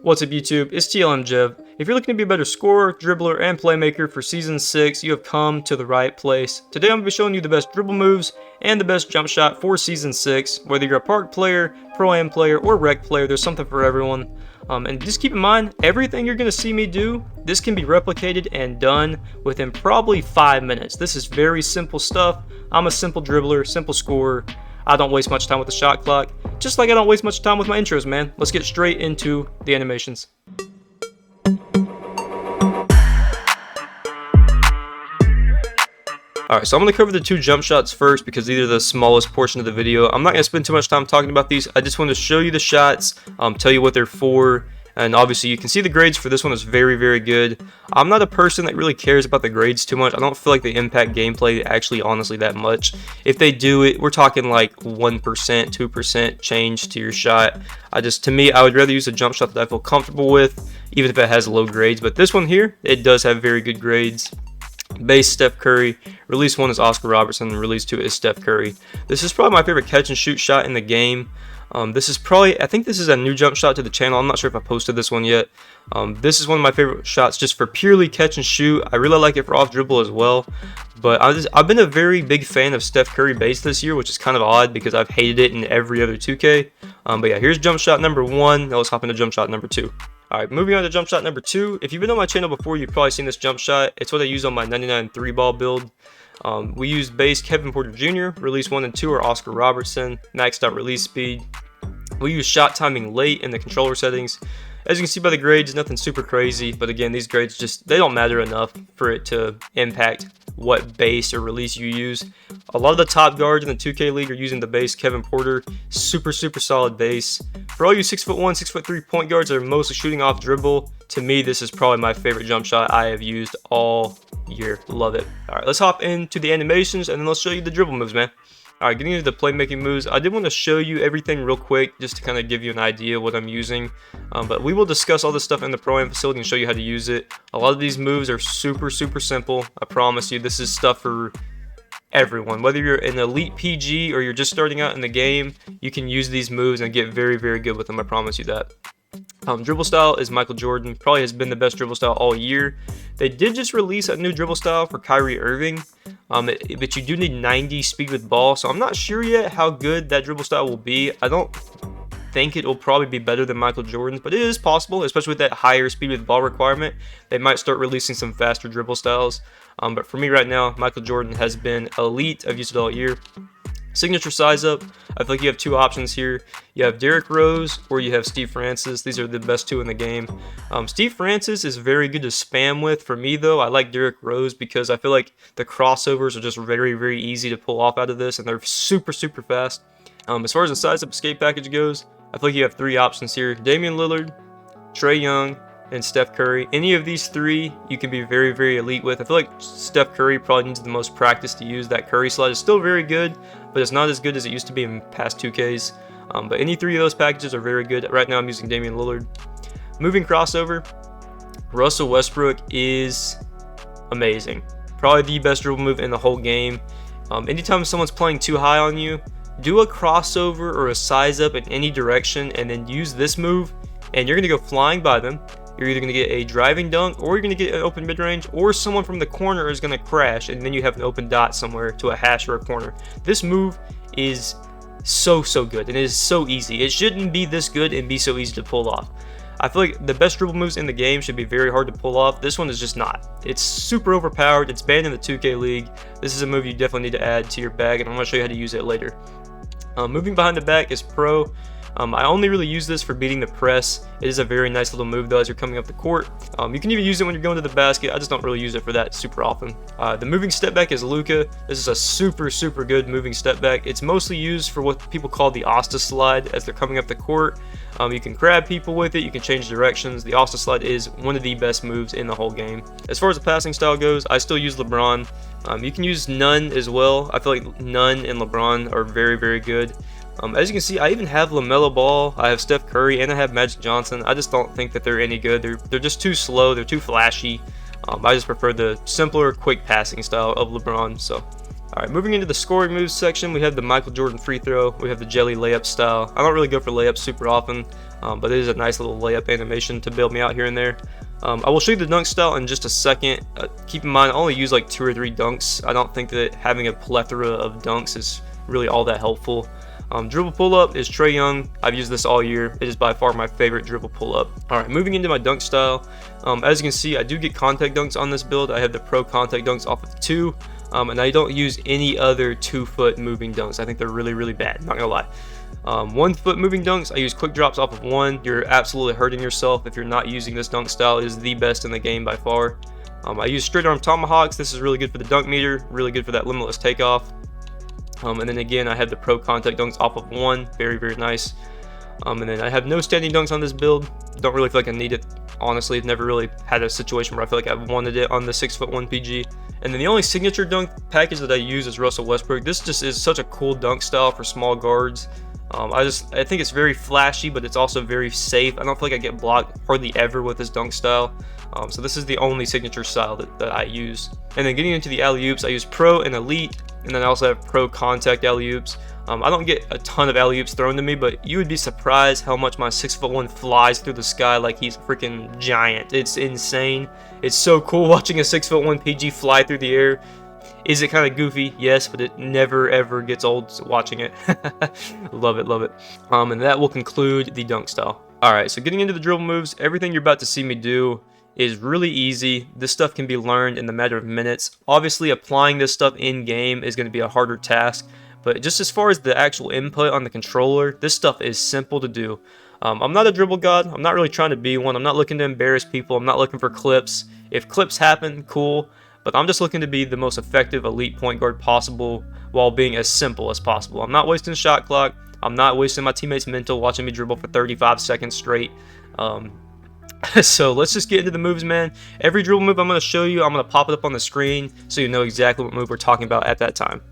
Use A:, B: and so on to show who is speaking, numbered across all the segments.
A: What's up YouTube, it's TLMJev. If you're looking to be a better scorer, dribbler, and playmaker for Season 6, you have come to the right place. Today I'm going to be showing you the best dribble moves and the best jump shot for Season 6. Whether you're a park player, pro-am player, or rec player, there's something for everyone. And just keep in mind, everything you're going to see me do, this can be replicated and done within probably 5 minutes. This is very simple stuff. I'm a simple dribbler, simple scorer. I don't waste much time with the shot clock, just like I don't waste much time with my intros, man. Let's get straight into the animations. Alright, so I'm going to cover the two jump shots first because these are the smallest portion of the video. I'm not going to spend too much time talking about these. I just want to show you the shots, tell you what they're for, and obviously you can see the grades for this one is very, very good. I'm not a person that really cares about the grades too much. I don't feel like they impact gameplay actually honestly that much. If they do it, we're talking like 1%, 2% change to your shot. To me, I would rather use a jump shot that I feel comfortable with, even if it has low grades. But this one here, it does have very good grades. Base Steph Curry, release 1 is Oscar Robertson, and release 2 is Steph Curry. This is probably my favorite catch and shoot shot in the game. This is probably, I think this is a new jump shot to the channel. I'm not sure if I posted this one yet. This is one of my favorite shots just for purely catch and shoot. I really like it for off dribble as well. But I've been a very big fan of Steph Curry base this year, which is kind of odd because I've hated it in every other 2K. But yeah, here's jump shot number 1. Now let's hop into jump shot number 2. Alright, moving on to jump shot number 2. If you've been on my channel before, you've probably seen this jump shot. It's what I use on my 99 3-ball build. We use base Kevin Porter Jr., release 1 and 2 are Oscar Robertson, maxed out release speed. We use shot timing late in the controller settings. As you can see by the grades, nothing super crazy, but again, these grades they don't matter enough for it to impact what base or release you use. A lot of the top guards in the 2K league are using the base Kevin Porter. Super solid base. For all you 6'1", 6'3" point guards that are mostly shooting off dribble, to me, this is probably my favorite jump shot I have used all year. Love it. Alright, let's hop into the animations and then let's show you the dribble moves, man. Alright, getting into the playmaking moves, I did want to show you everything real quick just to kind of give you an idea of what I'm using. But we will discuss all this stuff in the Pro-Am facility and show you how to use it. A lot of these moves are super simple. I promise you, this is stuff for everyone. Whether you're an elite PG or you're just starting out in the game, you can use these moves and get very good with them. I promise you that. Dribble style is Michael Jordan. Probably has been the best dribble style all year. They did just release a new dribble style for Kyrie Irving, but you do need 90 speed with ball, so I'm not sure yet how good that dribble style will be. I don't think it will probably be better than Michael Jordan's, but it is possible, especially with that higher speed with ball requirement. They might start releasing some faster dribble styles, but for me right now, Michael Jordan has been elite. I've used it all year. Signature size up, I feel like you have two options here. You have Derrick Rose or you have Steve Francis. These are the best two in the game. Steve Francis is very good to spam with. For me though, I like Derrick Rose because I feel like the crossovers are just very easy to pull off out of this, and they're super fast. As far as the Sizeup Escape package goes, I feel like you have three options here: Damian Lillard, Trae Young, and Steph Curry. Any of these three you can be very elite with. I feel like Steph Curry probably needs the most practice to use that Curry slide. It's still very good, but it's not as good as it used to be in past 2Ks. But any three of those packages are very good. Right now I'm using Damian Lillard. Moving crossover, Russell Westbrook is amazing. Probably the best dribble move in the whole game. Anytime someone's playing too high on you, do a crossover or a size up in any direction and then use this move, and you're going to go flying by them. You're either going to get a driving dunk, or you're going to get an open mid-range, or someone from the corner is going to crash, and then you have an open dot somewhere to a hash or a corner. This move is so good, and it is so easy. It shouldn't be this good and be so easy to pull off. I feel like the best dribble moves in the game should be very hard to pull off. This one is just not. It's super overpowered. It's banned in the 2K League. This is a move you definitely need to add to your bag, and I'm going to show you how to use it later. Moving behind the back is Pro. I only really use this for beating the press. It is a very nice little move though as you're coming up the court. You can even use it when you're going to the basket. I just don't really use it for that super often. The moving step back is Luka. This is a super good moving step back. It's mostly used for what people call the Asta Slide as they're coming up the court. You can grab people with it. You can change directions. The Asta Slide is one of the best moves in the whole game. As far as the passing style goes, I still use LeBron. You can use Nunn as well. I feel like Nunn and LeBron are very good. As you can see, I even have LaMelo Ball, I have Steph Curry, and I have Magic Johnson. I just don't think that they're any good. They're just too slow. They're too flashy. I just prefer the simpler, quick passing style of LeBron. So Alright, moving into the scoring moves section, we have the Michael Jordan free throw, we have the jelly layup style. I don't really go for layups super often, but it is a nice little layup animation to bail me out here and there. I will show you the dunk style in just a second. Keep in mind, I only use like 2 or 3 dunks. I don't think that having a plethora of dunks is really all that helpful. Dribble pull-up is Trae Young. I've used this all year. It is by far my favorite dribble pull-up. Alright, moving into my dunk style. As you can see, I do get contact dunks on this build. I have the pro contact dunks off of 2. And I don't use any other 2-foot moving dunks. I think they're really, really bad, not gonna lie. 1-foot moving dunks, I use quick drops off of 1. You're absolutely hurting yourself if you're not using this dunk style. It is the best in the game by far. I use straight arm tomahawks. This is really good for the dunk meter, really good for that limitless takeoff. And then again, I have the pro contact dunks off of 1. Very, very nice. And then I have no standing dunks on this build. Don't really feel like I need it. Honestly, I've never really had a situation where I feel like I've wanted it on the 6'1" PG. And then the only signature dunk package that I use is Russell Westbrook. This just is such a cool dunk style for small guards. I think it's very flashy, but it's also very safe. I don't feel like I get blocked hardly ever with this dunk style. So this is the only signature style that I use. And then getting into the alley-oops, I use pro and elite, and then I also have pro contact alley-oops. I don't get a ton of alley-oops thrown to me, but you would be surprised how much my 6'1" flies through the sky like he's a freaking giant. It's insane. It's so cool watching a 6'1" PG fly through the air. Is it kind of goofy? Yes, but it never ever gets old watching it. Love it, love it. And that will conclude the dunk style. Alright, so getting into the dribble moves, everything you're about to see me do is really easy. This stuff can be learned in the matter of minutes. Obviously, applying this stuff in game is going to be a harder task, but just as far as the actual input on the controller, this stuff is simple to do. I'm not a dribble god. I'm not really trying to be one. I'm not looking to embarrass people. I'm not looking for clips. If clips happen, cool. But I'm just looking to be the most effective elite point guard possible while being as simple as possible. I'm not wasting shot clock. I'm not wasting my teammates' mental watching me dribble for 35 seconds straight. So let's just get into the moves, man. Every dribble move I'm going to show you, I'm going to pop it up on the screen so you know exactly what move we're talking about at that time.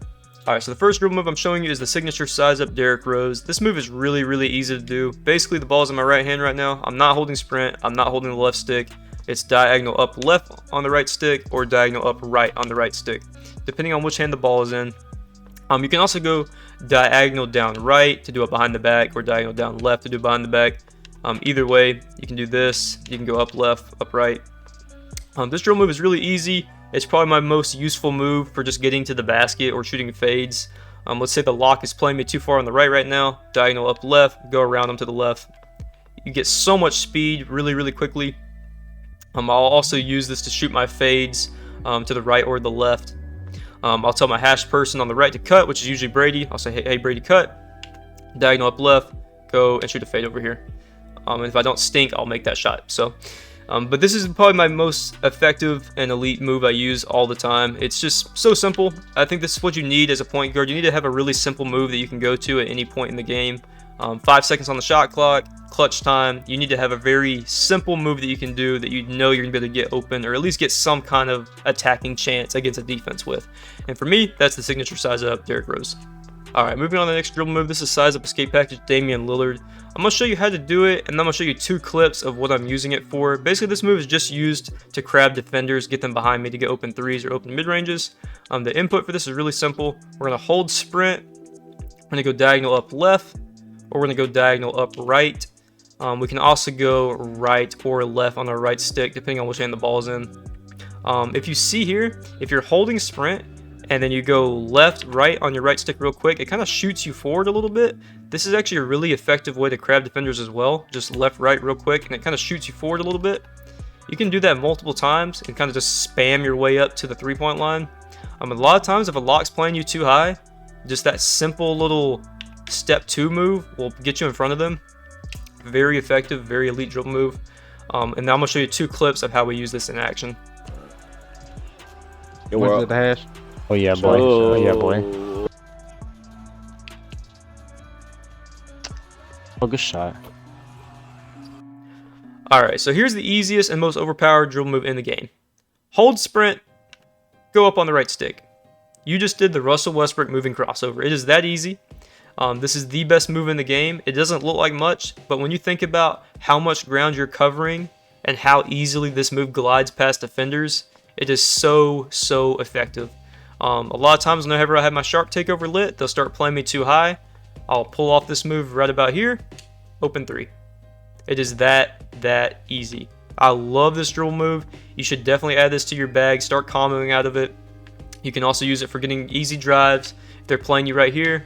A: Alright, so the first dribble move I'm showing you is the signature size up Derrick Rose. This move is really, really easy to do. Basically, the ball's in my right hand right now. I'm not holding sprint. I'm not holding the left stick. It's diagonal up left on the right stick or diagonal up right on the right stick, depending on which hand the ball is in. You can also go diagonal down right to do it behind the back or diagonal down left to do it behind the back. Either way, you can do this. You can go up left, up right. This dribble move is really easy. It's probably my most useful move for just getting to the basket or shooting fades. Let's say the lock is playing me too far on the right now. Diagonal up left, go around them to the left. You get so much speed really, really quickly. I'll also use this to shoot my fades to the right or the left. I'll tell my hash person on the right to cut, which is usually Brady. I'll say, hey Brady, cut. Diagonal up left, go and shoot a fade over here. And if I don't stink, I'll make that shot. So, but this is probably my most effective and elite move I use all the time. It's just so simple. I think this is what you need as a point guard. You need to have a really simple move that you can go to at any point in the game. 5 seconds on the shot clock, clutch time. You need to have a very simple move that you can do that you know you're going to be able to get open or at least get some kind of attacking chance against a defense with. And for me, that's the signature size up Derrick Rose. Alright, moving on to the next dribble move. This is Sizeup Escape package Damian Lillard. I'm going to show you how to do it, and then I'm going to show you 2 clips of what I'm using it for. Basically, this move is just used to crab defenders, get them behind me to get open threes or open mid-ranges. The input for this is really simple. We're going to hold sprint. We're going to go diagonal up left, or we're going to go diagonal up right. We can also go right or left on our right stick, depending on which hand the ball is in. If you see here, if you're holding sprint, and then you go left, right on your right stick real quick, it kind of shoots you forward a little bit. This is actually a really effective way to crab defenders as well. Just left, right real quick, and it kind of shoots you forward a little bit. You can do that multiple times and kind of just spam your way up to the 3-point line. A lot of times if a lock's playing you too high, just that simple little step 2 move will get you in front of them. Very effective, very elite dribble move. And now I'm going to show you 2 clips of how we use this in action.
B: What's the hash?
C: Oh yeah, boy. Oh yeah, boy. Oh, good shot.
A: Alright, so here's the easiest and most overpowered dribble move in the game. Hold sprint, go up on the right stick. You just did the Russell Westbrook moving crossover. It is that easy. This is the best move in the game. It doesn't look like much, but when you think about how much ground you're covering and how easily this move glides past defenders, it is so effective. A lot of times whenever I have my sharp takeover lit, they'll start playing me too high. I'll pull off this move right about here, open 3. It is that easy. I love this dribble move. You should definitely add this to your bag, start comboing out of it. You can also use it for getting easy drives. If they're playing you right here,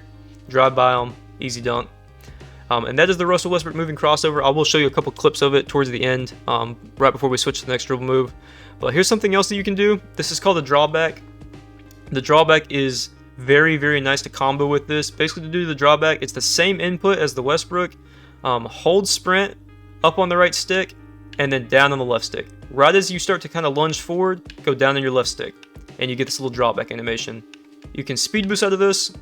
A: drive by them, easy dunk. And that is the Russell Westbrook moving crossover. I will show you a couple clips of it towards the end, right before we switch to the next dribble move. But here's something else that you can do. This is called a drawback. The drawback is very nice to combo with this. Basically, to do the drawback, it's the same input as the Westbrook. Hold sprint up on the right stick and then down on the left stick. Right as you start to kind of lunge forward, go down on your left stick and you get this little drawback animation. You can speed boost out of this.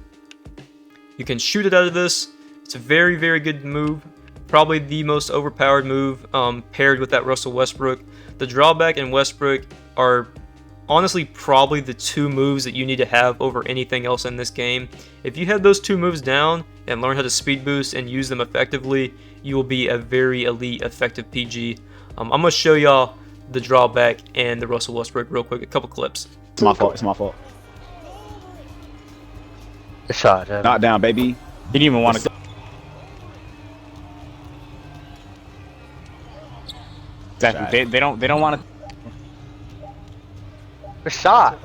A: You can shoot it out of this. It's a very good move. Probably the most overpowered move paired with that Russell Westbrook. The drawback and Westbrook are honestly probably the 2 moves that you need to have over anything else in this game. If you have those 2 moves down and learn how to speed boost and use them effectively, you will be a very elite effective PG. I'm going to show y'all the drawback and the Russell Westbrook real quick, a couple clips.
B: It's my fault. It's my fault.
C: Good shot.
B: Knock down, baby.
C: You didn't even want to. Exactly. They don't want to.
D: Good shot.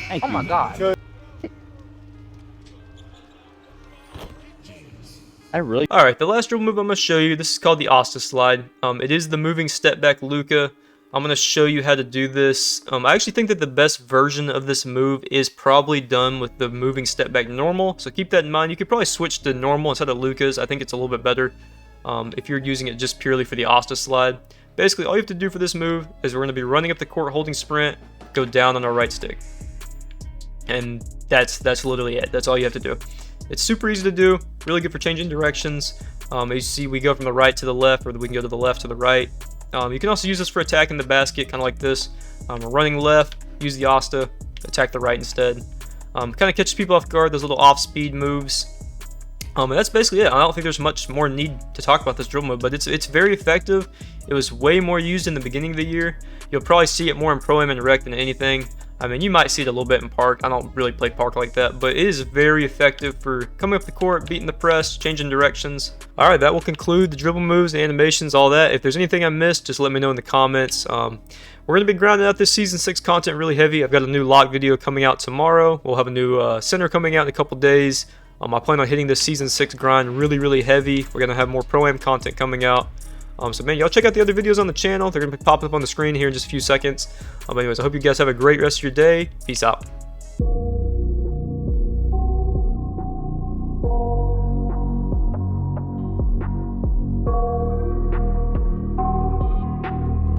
C: Thank
D: Oh
C: you.
D: my god.
C: I really.
A: Alright, the last dribble move I'm going to show you, this is called the Asta Slide. It is the moving step back Luka. I'm going to show you how to do this. I actually think that the best version of this move is probably done with the moving step back normal. So keep that in mind. You could probably switch to normal instead of Luka's. I think it's a little bit better if you're using it just purely for the Asta Slide. Basically, all you have to do for this move is we're going to be running up the court holding sprint, go down on our right stick. And that's literally it. That's all you have to do. It's super easy to do, really good for changing directions. As you see, we go from the right to the left, or we can go to the left to the right. You can also use this for attacking the basket, kind of like this. We're running left, use the Asta, attack the right instead. Kind of catches people off guard, those little off-speed moves. And that's basically it. I don't think there's much more need to talk about this dribble move, but it's very effective. It was way more used in the beginning of the year. You'll probably see it more in Pro-Am and Rec than anything. I mean, you might see it a little bit in Park. I don't really play Park like that, but it is very effective for coming up the court, beating the press, changing directions. All right, that will conclude the dribble moves and animations, all that. If there's anything I missed, just let me know in the comments. We're going to be grinding out this Season 6 content really heavy. I've got a new lock video coming out tomorrow. We'll have a new center coming out in a couple days. I plan on hitting the Season 6 grind really heavy. We're going to have more Pro-Am content coming out. So man, y'all check out the other videos on the channel. They're going to pop up on the screen here in just a few seconds. Anyways, I hope you guys have a great rest of your day. Peace out.